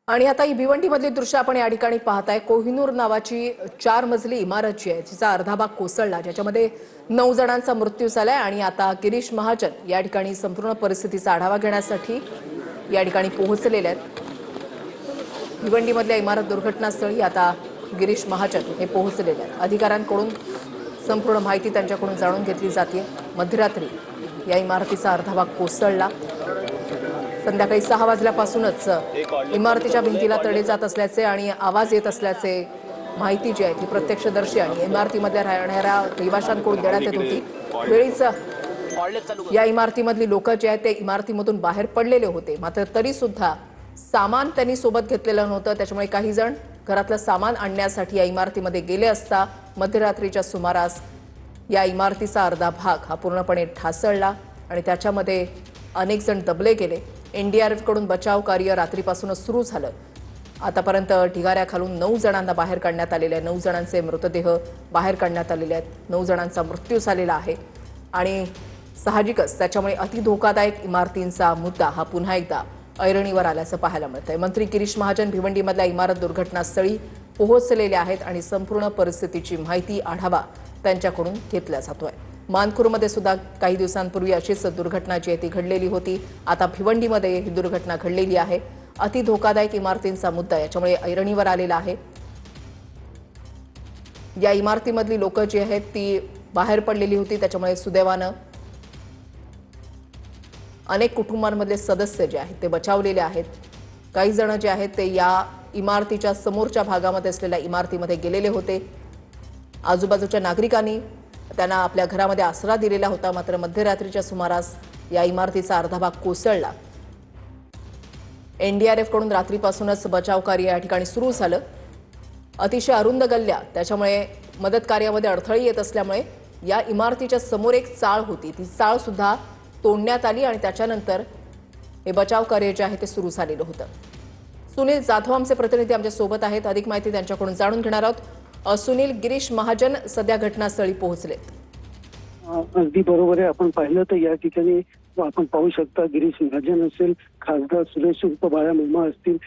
आणि आता ही भिवंडीमधली दृश्य आपण या ठिकाणी पाहताय। कोहिनूर नावाची 4 मजली इमारत जी आहे जिचा अर्धा भाग कोसळला, ज्याच्यामध्ये 9 जणांचा मृत्यू झालाय। आणि आता गिरीश महाजन या ठिकाणी संपूर्ण परिस्थितीचा आढावा घेण्यासाठी या ठिकाणी पोहोचलेले आहेत। भिवंडीमधल्या इमारत दुर्घटनास्थळी आता गिरीश महाजन हे पोहोचलेले आहेत। अधिकाऱ्यांकडून संपूर्ण माहिती त्यांच्याकडून जाणून घेतली जाते। मध्यरात्री या इमारतीचा अर्धा भाग कोसळला। संध्याकाळी 6 वाजल्यापासूनच इमारतीच्या भिंतीला तडे जात असल्याचे आणि आवाज येत असल्याचे माहिती जी आहे ती प्रत्यक्षदर्शी आणि इमारतीमध्ये राहणाऱ्या रहिवाशांकडून देण्यात येत होती। वेळीच या इमारतीमधली लोक जे आहेत ते इमारतीमधून बाहेर पडलेले होते, मात्र तरी सुद्धा सामान त्यांनी सोबत घेतलेलं नव्हतं। त्याच्यामुळे काही जण घरातलं सामान आणण्यासाठी या इमारतीमध्ये गेले असता मध्यरात्रीच्या सुमारास या इमारतीचा अर्धा भाग हा पूर्णपणे ढासळला आणि त्याच्यामध्ये अनेक जण दबले गेले। एनडीआरएफ कडून बचाव कार्य रात्रीपासूनच सुरू झालं। आतापर्यंत ढिगाऱ्याखालून 9 जणांना बाहेर काढण्यात आलेले आहे। 9 जणांचे मृतदेह बाहेर काढण्यात आलेले आहेत। 9 जणांचा मृत्यू झालेला आहे आणि साहजिकच त्याच्यामुळे अतिधोकादायक इमारतींचा मुद्दा हा पुन्हा एकदा ऐरणीवर आल्याचं पाहायला मिळतंय। मंत्री गिरीश महाजन भिवंडीमधल्या इमारत दुर्घटनास्थळी पोहोचलेले आहेत आणि संपूर्ण परिस्थितीची माहिती आढावा त्यांच्याकडून घेतला जातोय। मानखुर्दमध्ये सुद्धा काही दिवसांपूर्वी अशीच दुर्घटना जी आहे ती घडलेली होती। आता भिवंडीमध्ये ही दुर्घटना घडलेली आहे। अति धोकादायक इमारतींचा मुद्दा याच्यामुळे ऐरणीवर आलेला आहे। या इमारतीमधली लोक जी आहेत ती बाहेर पडलेली होती, त्याच्यामुळे सुदैवानं अनेक कुटुंबांमधले सदस्य जे आहेत ते बचावलेले आहेत। काही जण जे आहेत ते या इमारतीच्या समोरच्या भागामध्ये असलेल्या इमारतीमध्ये गेलेले होते। आजूबाजूच्या नागरिकांनी त्यांना आपल्या घरामध्ये आसरा दिलेला होता, मात्र मध्यरात्रीच्या सुमारास या इमारतीचा अर्धा भाग कोसळला। एनडीआरएफ कडून रात्रीपासूनच बचाव कार्य या ठिकाणी सुरू झालं। अतिशय अरुंद गल्ल्या, त्याच्यामुळे मदत कार्यामध्ये अडथळे येत असल्यामुळे या इमारतीच्या समोर एक चाळ होती, ती चाळ सुद्धा तोडण्यात आली आणि त्याच्यानंतर हे बचाव कार्य जे आहे ते सुरू झालेलं होतं। सुनील जाधव आमचे प्रतिनिधी आमच्या सोबत आहेत, अधिक माहिती त्यांच्याकडून जाणून घेणार आहोत। सुनील, गिरीश महाजन सध्या घटनास्थळी पोहोचलेत। अगदी बरोबर आहे। आपण पाहिलं तर या ठिकाणी आपण पाहू शकता गिरीश महाजन असेल, खासदार सुरेश उर्फ बाळा मामा असतील,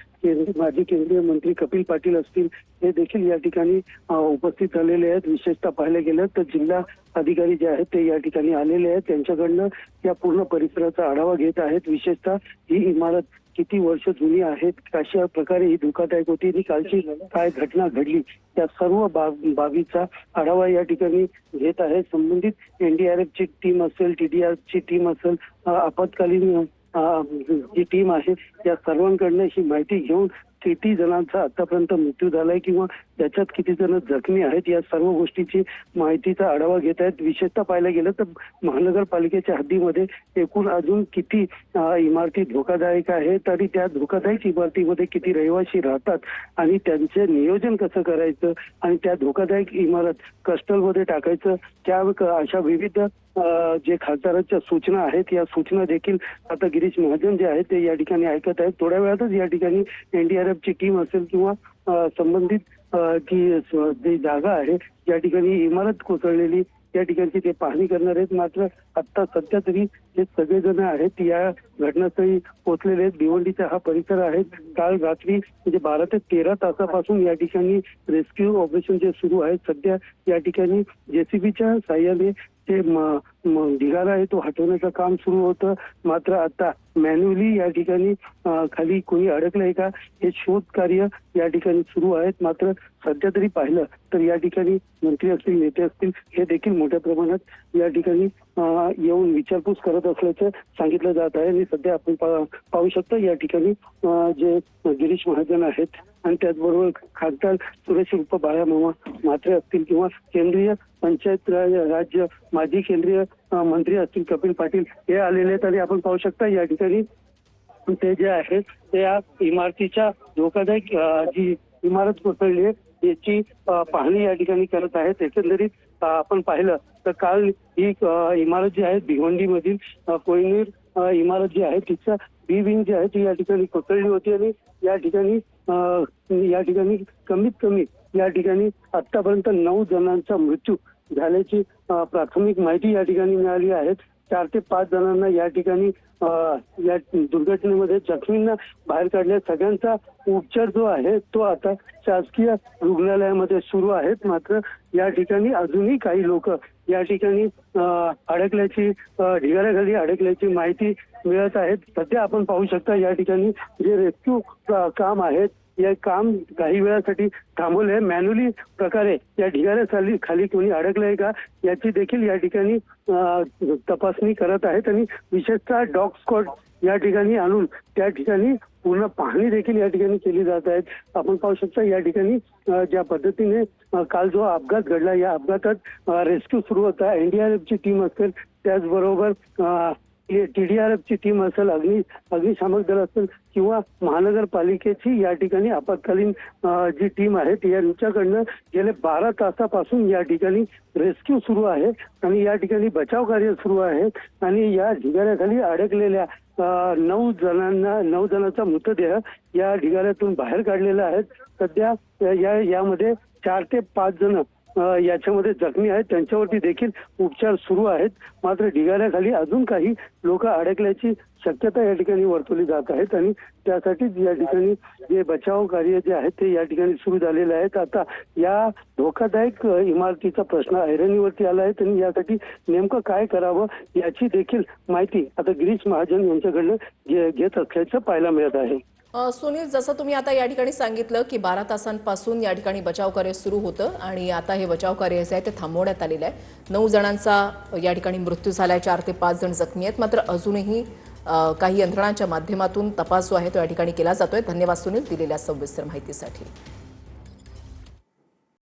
माजी केंद्रीय मंत्री कपिल पाटील असतील, हे देखील या ठिकाणी उपस्थित झालेले आहेत। विशेषतः पाहायला गेलं तर जिल्हा अधिकारी जे आहेत ते या ठिकाणी आलेले आहेत। त्यांच्याकडनं या पूर्ण परिसराचा आढावा घेत आहेत। विशेषतः ही इमारत किती वर्ष जुनी आहेत, कशा प्रकारे ही धोकादायक होती आणि कालची काय घटना घडली, त्या सर्व बाबीचा आढावा या ठिकाणी घेत आहे। संबंधित एनडीआरएफची टीम असेल, टीडीआरची टीम असेल, आपत्कालीन जी टीम आहे या सर्वांकडनं ही माहिती घेऊन किती जणांचा आतापर्यंत मृत्यू झालाय किंवा त्याच्यात किती जण जखमी आहेत या सर्व गोष्टीची माहितीचा आढावा घेत आहेत। विशेषतः पाहायला गेलं तर महानगरपालिकेच्या हद्दीमध्ये एकूण अजून किती इमारती धोकादायक आहेत आणि त्या धोकादायक इमारतीमध्ये किती रहिवासी राहतात आणि त्यांचे नियोजन कसं करायचं आणि त्या धोकादायक इमारत कस्टलमध्ये टाकायचं, त्या अशा विविध जे खासदारांच्या सूचना आहेत या सूचना देखील आता गिरीश महाजन जे आहेत ते या ठिकाणी ऐकत आहेत। थोड्या वेळातच या ठिकाणी एनडीआरएफची टीम असेल किंवा संबंधित जी जागा आहे या ठिकाणी इमारत कोसळलेली त्या ठिकाणची ते पाहणी करणार आहेत। मात्र आता सध्या तरी हे सगळेजण आहेत या घटनास्थळी पोहोचलेले आहेत। भिवंडीचा हा परिसर आहे। काल रात्री म्हणजे 12 ते 13 तासापासून या ठिकाणी रेस्क्यू ऑपरेशन जे सुरू आहे। सध्या या ठिकाणी जेसीबीच्या साह्याने ते ढिगारा आहे तो हटवण्याचं काम सुरू होतं, मात्र आता मॅन्युअली या ठिकाणी खाली कोणी अडकलंय का हे शोध कार्य या ठिकाणी सुरू आहेत। मात्र सध्या तरी पाहिलं तर या ठिकाणी मंत्री असतील, नेते असतील, हे देखील मोठ्या प्रमाणात या ठिकाणी येऊन विचारपूस करत असल्याचं सांगितलं जात आहे। आणि सध्या आपण पाहू शकतो या ठिकाणी जे गिरीश महाजन आहेत आणि त्याचबरोबर खासदार सुरेश उर्फ बाळा मामा म्हात्रे असतील किंवा केंद्रीय पंचायत राज्य माजी केंद्रीय मंत्री असतील कपिल पाटील हे आलेले आहेत। आणि आपण पाहू शकता या ठिकाणी ते जे आहेत ते या इमारतीच्या धोकादायक जी इमारत कोसळली आहे याची पाहणी या ठिकाणी करत आहेत। एकंदरीत आपण पाहिलं तर काल ही इमारत जी आहे भिवंडीमधील कोहिनूर इमारत जी आहे तिचा बी विंग जी आहे ती या ठिकाणी कोसळली होती आणि या ठिकाणी कमीत कमी या ठिकाणी आतापर्यंत 9 जणांचा मृत्यू झाल्याची प्राथमिक माहिती या ठिकाणी मिळाली आहे। 4 ते 5 जणांना या ठिकाणी या दुर्घटनेमध्ये जखमींना बाहेर काढल्या सगळ्यांचा उपचार जो आहे तो आता शासकीय रुग्णालयामध्ये सुरू आहेत. मात्र या ठिकाणी अजूनही काही लोक या ठिकाणी अडकल्याची ढिगाऱ्याखाली अडकल्याची माहिती मिळत आहेत. सध्या आपण पाहू शकता या ठिकाणी जे रेस्क्यू काम आहेत हे काम काही वेळासाठी थांबवले. मॅन्युअली प्रकारे या ढिगाऱ्याखाली खाली कोणी अडकलंय का याची देखील या ठिकाणी तपासणी करत आहेत आणि विशेषतः डॉग स्क्वॉड या ठिकाणी आणून त्या ठिकाणी पूर्ण पाहणी देखील या ठिकाणी केली जात आहेत. आपण पाहू शकता या ठिकाणी ज्या पद्धतीने काल जो अपघात घडला या अपघातात रेस्क्यू सुरू होता. एनडीआरएफची टीम असेल, त्याचबरोबर TDRFची टीम असेल, अग्निशामक दल असेल किंवा महानगरपालिकेची या ठिकाणी आपत्कालीन जी टीम आहे यांच्याकडनं गेले 12 तासापासून या ठिकाणी रेस्क्यू सुरू आहे आणि या ठिकाणी बचाव कार्य सुरू आहे. आणि या ढिगाऱ्याखाली अडकलेल्या 9 जणांचा मृतदेह या ढिगाऱ्यातून बाहेर काढलेला आहे. सध्या यामध्ये 4 ते 5 जण याच्यामध्ये जखमी आहेत, त्यांच्यावरती देखील उपचार सुरू आहेत. मात्र ढिगाऱ्याखाली अजून काही लोक अडकल्याची शक्यता या ठिकाणी वर्तवली जात आहेत आणि त्यासाठी या ठिकाणी जे बचाव कार्य जे आहे ते या ठिकाणी सुरू झालेले आहेत. आता या धोकादायक इमारतीचा प्रश्न ऐरणीवरती आला आहे आणि यासाठी नेमकं काय करावं याची देखील माहिती आता गिरीश महाजन यांच्याकडनं घेत असल्याचं पाहायला मिळत आहे. सुनील, जसं तुम्ही आता या ठिकाणी सांगितलं की 12 तासांपासून या ठिकाणी बचाव कार्य सुरू होतं आणि आता हे बचाव कार्य जे आहे ते थांबवण्यात आलेलं आहे. 9 जणांचा या ठिकाणी मृत्यू झालाय, 4 ते 5 जण जखमी आहेत. मात्र अजूनही काही यंत्रणांच्या माध्यमातून तपास जो आहे तो या ठिकाणी केला जातोय. धन्यवाद सुनील दिलेल्या सविस्तर माहितीसाठी.